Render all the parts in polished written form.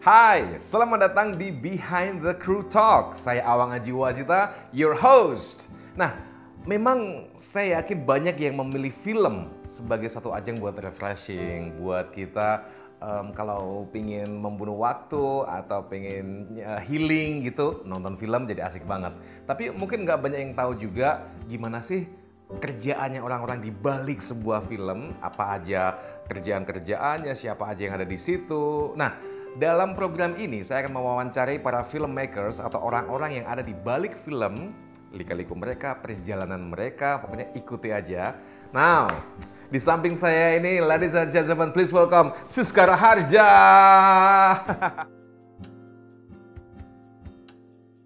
Hai, selamat datang di Behind the Crew Talk. Saya Awang Aji Wasita, your host. Nah, memang saya yakin banyak yang memilih film sebagai satu ajang buat refreshing, buat kita kalau pingin membunuh waktu atau pengen healing gitu, nonton film jadi asik banget. Tapi mungkin nggak banyak yang tahu juga gimana sih kerjaannya orang-orang di balik sebuah film, apa aja kerjaan-kerjaannya, siapa aja yang ada di situ. Nah, dalam program ini saya akan mewawancarai para filmmakers atau orang-orang yang ada di balik film, lika-liku mereka, perjalanan mereka, pokoknya ikuti aja. Now, di samping saya ini, ladies and gentlemen, please welcome Siska Raharja.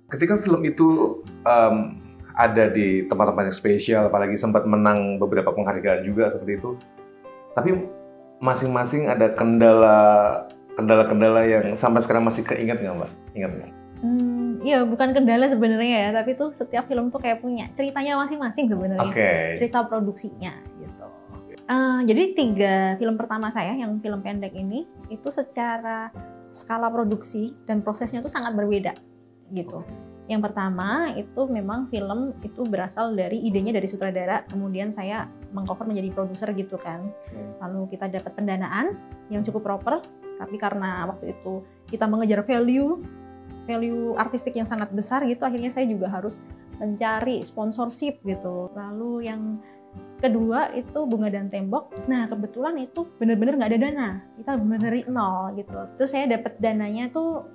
Ketika film itu ada di tempat-tempat yang spesial, apalagi sempat menang beberapa penghargaan juga seperti itu. Tapi masing-masing ada kendala-kendala yang sampai sekarang masih keinget nggak, Mbak? Ingat nggak? Iya, bukan kendala sebenarnya ya, tapi tuh setiap film tuh kayak punya ceritanya masing-masing sebenarnya. Okay. Cerita produksinya gitu. Jadi 3 film pertama saya yang film pendek ini itu secara skala produksi dan prosesnya tuh sangat berbeda gitu. Yang pertama itu memang film itu berasal dari idenya dari sutradara, kemudian saya mengcover menjadi produser gitu kan. Lalu kita dapat pendanaan yang cukup proper, tapi karena waktu itu kita mengejar value artistik yang sangat besar gitu, akhirnya saya juga harus mencari sponsorship gitu. Lalu yang kedua itu Bunga dan Tembok. Nah kebetulan itu benar-benar nggak ada dana, kita benar dari nol gitu. Terus saya dapat dananya tuh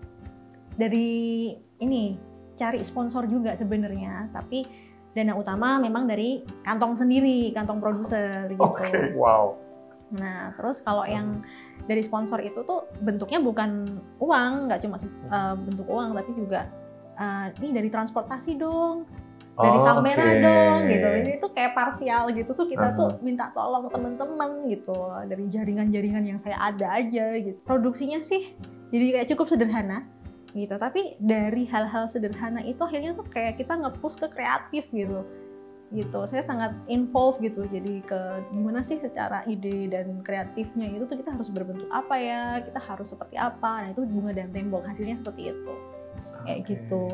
dari ini, cari sponsor juga sebenarnya, tapi dana utama memang dari kantong sendiri, kantong produser gitu. Oke, wow. Nah, terus kalau yang dari sponsor itu tuh bentuknya bukan uang, nggak cuma bentuk uang, tapi juga ini dari transportasi dong, dari kamera dong, gitu. Ini tuh kayak parsial gitu tuh kita tuh minta tolong teman-teman gitu, dari jaringan-jaringan yang saya ada aja gitu. Produksinya sih jadi kayak cukup sederhana gitu, tapi dari hal-hal sederhana itu akhirnya tuh kayak kita nge-push ke kreatif gitu. Saya sangat involve gitu, jadi ke gimana sih secara ide dan kreatifnya itu tuh kita harus berbentuk apa ya, kita harus seperti apa. Nah itu Bunga dan Tembok hasilnya seperti itu, kayak gitu.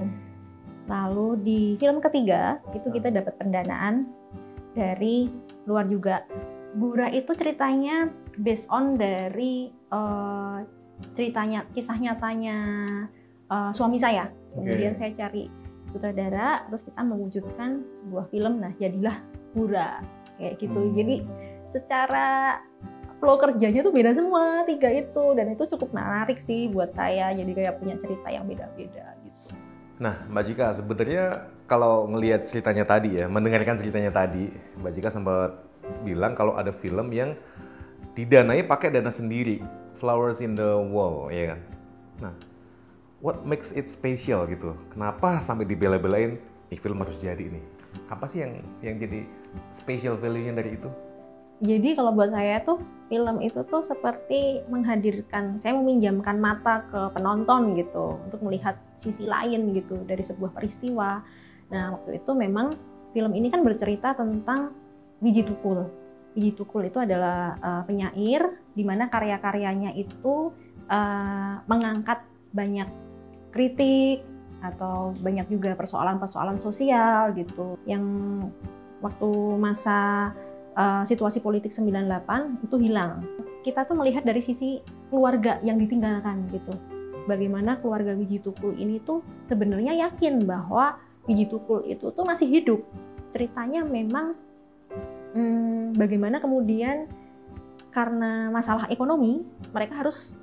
Lalu di film ketiga itu kita dapat pendanaan dari luar juga. Bura itu ceritanya based on dari ceritanya, kisah nyatanya suami saya. Kemudian saya cari sutradara, terus kita mewujudkan sebuah film. Nah jadilah Bura kayak gitu. Jadi secara flow kerjanya tuh beda semua 3 itu, dan itu cukup menarik sih buat saya. Jadi kayak punya cerita yang beda-beda gitu. Nah, Mbak Jika, sebenarnya kalau ngelihat ceritanya tadi ya, mendengarkan ceritanya tadi, Mbak Jika sempat bilang kalau ada film yang didanai pakai dana sendiri, Flowers in the Wall, ya kan? Nah, what makes it special gitu? Kenapa sampai dibela-belain, film harus jadi nih? Apa sih yang jadi special value-nya dari itu? Jadi kalau buat saya tuh film itu tuh seperti menghadirkan, saya meminjamkan mata ke penonton gitu untuk melihat sisi lain gitu dari sebuah peristiwa. Nah waktu itu memang film ini kan bercerita tentang Wiji Tukul. Wiji Tukul itu adalah penyair di mana karya-karyanya itu mengangkat banyak kritik atau banyak juga persoalan-persoalan sosial gitu yang waktu masa situasi politik 98 itu hilang. Kita tuh melihat dari sisi keluarga yang ditinggalkan gitu. Bagaimana keluarga Wiji Tukul ini tuh sebenarnya yakin bahwa Wiji Tukul itu tuh masih hidup. Ceritanya memang bagaimana kemudian karena masalah ekonomi mereka harus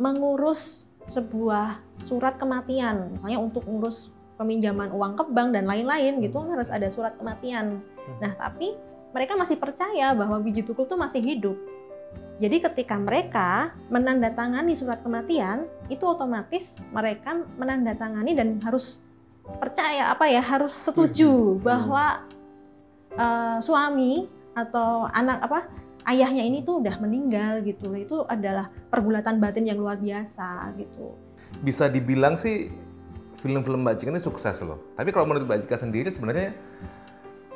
mengurus sebuah surat kematian, misalnya untuk ngurus peminjaman uang ke bank dan lain-lain gitu harus ada surat kematian. Nah tapi mereka masih percaya bahwa Wiji Tukul tuh masih hidup. Jadi ketika mereka menandatangani surat kematian itu otomatis mereka menandatangani dan harus percaya harus setuju bahwa suami atau ayahnya ini tuh udah meninggal gitu. Itu adalah pergulatan batin yang luar biasa gitu. Bisa dibilang sih film-film Mbak Jika ini sukses loh. Tapi kalau menurut Mbak Jika sendiri sebenarnya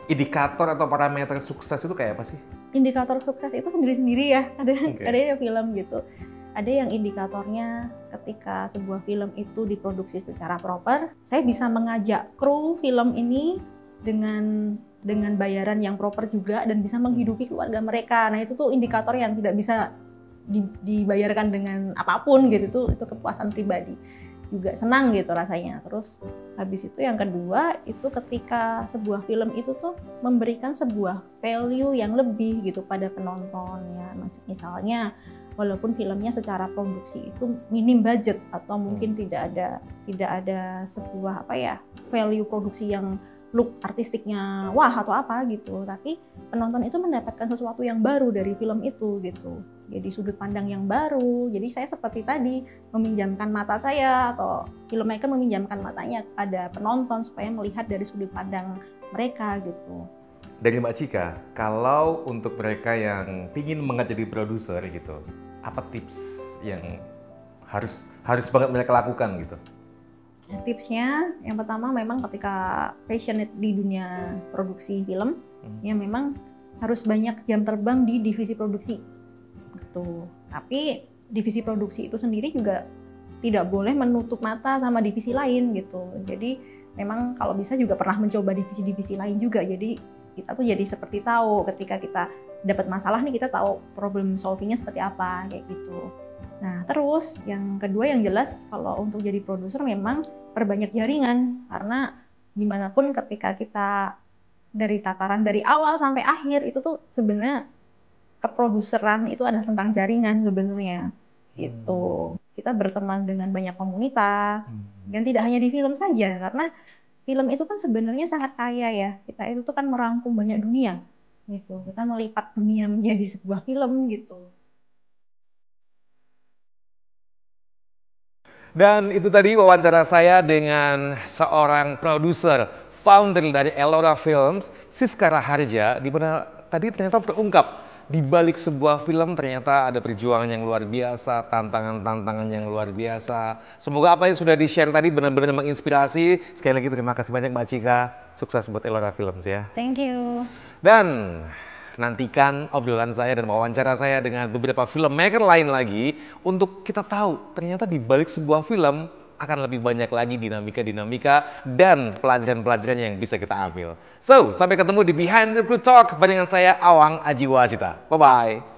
indikator atau parameter sukses itu kayak apa sih? Indikator sukses itu sendiri-sendiri ya. Ada film gitu. Ada yang indikatornya ketika sebuah film itu diproduksi secara proper, saya bisa mengajak kru film ini dengan bayaran yang proper juga dan bisa menghidupi keluarga mereka. Nah, itu tuh indikator yang tidak bisa dibayarkan dengan apapun gitu. Itu kepuasan pribadi. Juga senang gitu rasanya. Terus habis itu yang kedua itu ketika sebuah film itu tuh memberikan sebuah value yang lebih gitu pada penonton ya. Misalnya walaupun filmnya secara produksi itu minim budget atau mungkin tidak ada sebuah value produksi yang look artistiknya wah atau apa gitu, tapi penonton itu mendapatkan sesuatu yang baru dari film itu gitu. Jadi sudut pandang yang baru. Jadi saya seperti tadi meminjamkan mata saya atau filmmaker meminjamkan matanya kepada penonton supaya melihat dari sudut pandang mereka gitu. Dari Mbak Cika, kalau untuk mereka yang ingin menjadi jadi produser gitu, apa tips yang harus banget mereka lakukan gitu? Tipsnya yang pertama memang ketika passionate di dunia produksi film, ya memang harus banyak jam terbang di divisi produksi. Gitu. Tapi divisi produksi itu sendiri juga tidak boleh menutup mata sama divisi lain gitu. Jadi memang kalau bisa juga pernah mencoba divisi-divisi lain juga. Jadi kita tuh jadi seperti tahu ketika kita dapat masalah nih, kita tahu problem solvingnya seperti apa kayak gitu. Nah, terus yang kedua yang jelas kalau untuk jadi produser memang perbanyak jaringan, karena gimana pun ketika kita dari tataran dari awal sampai akhir itu tuh sebenarnya keproduseran itu adalah tentang jaringan sebenarnya. Gitu. Kita berteman dengan banyak komunitas dan tidak hanya di film saja, karena film itu kan sebenarnya sangat kaya ya. Kita itu tuh kan merangkum banyak dunia gitu. Kita melipat dunia menjadi sebuah film gitu. Dan itu tadi wawancara saya dengan seorang produser, founder dari Elora Films, Siska Raharja, di mana tadi ternyata terungkap di balik sebuah film ternyata ada perjuangan yang luar biasa, tantangan-tantangan yang luar biasa. Semoga apa yang sudah di-share tadi benar-benar menginspirasi. Sekali lagi terima kasih banyak Mbak Cika. Sukses buat Elora Films ya. Thank you. Dan nantikan obrolan saya dan wawancara saya dengan beberapa filmmaker lain lagi untuk kita tahu ternyata di balik sebuah film akan lebih banyak lagi dinamika-dinamika dan pelajaran-pelajaran yang bisa kita ambil. So, sampai ketemu di Behind the Blue Talk dengan saya Awang Ajiwasita. Bye-bye.